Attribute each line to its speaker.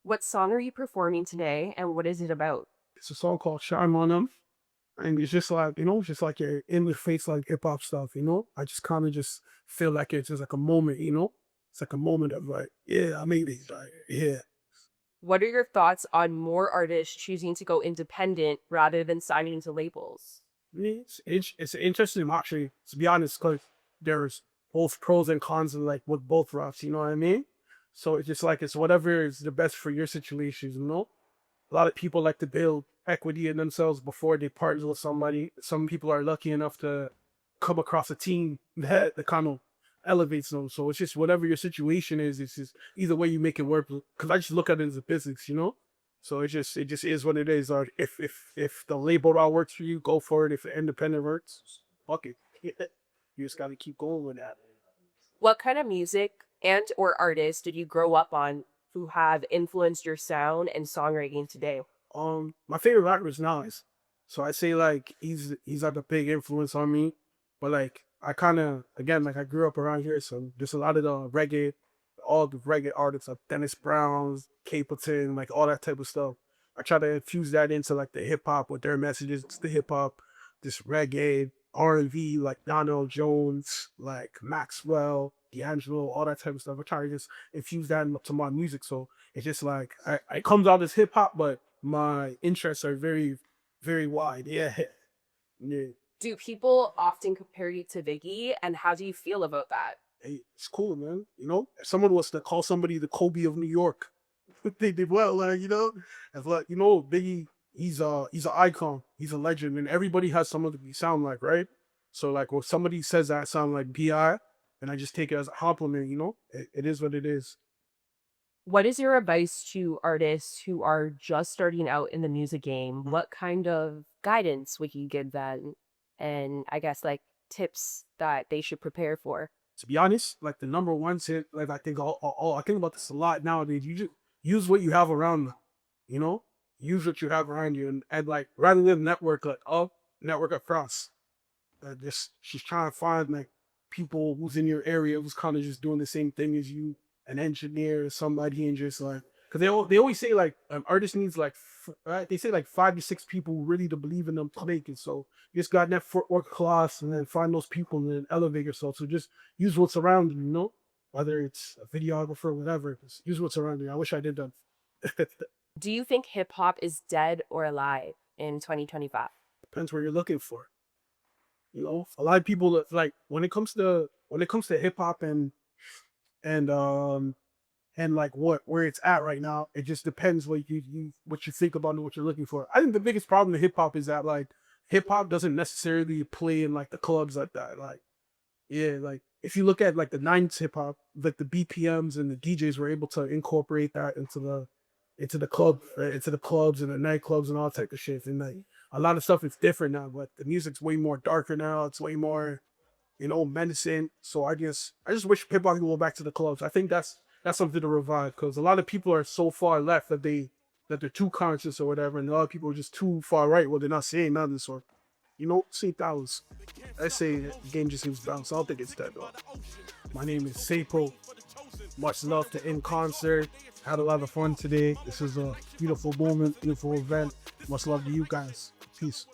Speaker 1: What song are you performing today and what is it about?
Speaker 2: It's a song called Shine On Them. And it's just like, it's just like your in the face, like hip hop stuff. I just kind of just feel like it's just like a moment. It's like a moment of like, yeah, I made it. Like, yeah.
Speaker 1: What are your thoughts on more artists choosing to go independent rather than signing to labels?
Speaker 2: It's interesting, actually, to be honest, because there's both pros and cons of like with both routes, you know what I mean? So it's just like, it's whatever is the best for your situation. A lot of people like to build equity in themselves before they partner with somebody. Some people are lucky enough to come across a team that kind of elevates them. So it's just whatever your situation is. It's just either way you make it work. Because I just look at it as a business. So it just is what it is. Or if the label route works for you, go for it. If the independent works, fuck it. You just got to keep going with that.
Speaker 1: What kind of music and or artists did you grow up on who have influenced your sound and songwriting today?
Speaker 2: My favorite rapper is Nas. So I say like he's like a big influence on me. But like I kind of again like I grew up around here, so there's a lot of the reggae, all the reggae artists like Dennis Brown's, Capleton, like all that type of stuff. I try to infuse that into like the hip hop with their messages. It's the hip hop, this reggae, R&B, like Donald Jones, like Maxwell, D'Angelo, all that type of stuff. I try to just infuse that into my music. So it's just like it comes out as hip hop, but my interests are very, very wide. Yeah. Yeah.
Speaker 1: Do people often compare you to Biggie and how do you feel about that?
Speaker 2: Hey, it's cool, man. If someone was to call somebody the Kobe of New York, they did well, as like, Biggie, he's an icon, he's a legend, and everybody has someone to sound like, right? So like when somebody says that I sound like Bi, and I just take it as a compliment. It is what it is.
Speaker 1: What is your advice to artists who are just starting out in the music game? What kind of guidance would you give them? And I guess like tips that they should prepare for?
Speaker 2: To be honest, like the number one tip, like I think about this a lot nowadays. You just use what you have around you, you know? Use what you have around you and like rather than network like up, network across. Just she's trying to find like people who's in your area who's kind of just doing the same thing as you, an engineer or somebody, and just like because they always say like an artist needs like right? They say like 5 to 6 people really to believe in them to make it. So you just got that footwork class and then find those people and then elevate yourself. So just use what's around you. Whether it's a videographer, whatever. Just use what's around you. I wish I did that.
Speaker 1: Do you think hip hop is dead or alive in 2025?
Speaker 2: Depends what you're looking for. A lot of people like when it comes to hip hop and like where it's at right now, it just depends what you think about and what you're looking for. I think the biggest problem with hip hop is that like hip hop doesn't necessarily play in like the clubs like that. Like yeah, like if you look at like the 90s hip hop, like the BPMs and the DJs were able to incorporate that into the club, right? Into the clubs and the nightclubs and all type of shit. And like a lot of stuff is different now, but the music's way more darker now. It's way more, menacing. So I just wish hip hop could go back to the clubs. I think that's something to revive because a lot of people are so far left that they're too conscious or whatever, and a lot of people are just too far right. Well, they're not saying nothing. So, see that was. I say the game just seems balanced. I don't think it's dead though. My name is Seko. Much love to In Concert. Had a lot of fun today. This is a beautiful moment, beautiful event. Much love to you guys. Peace.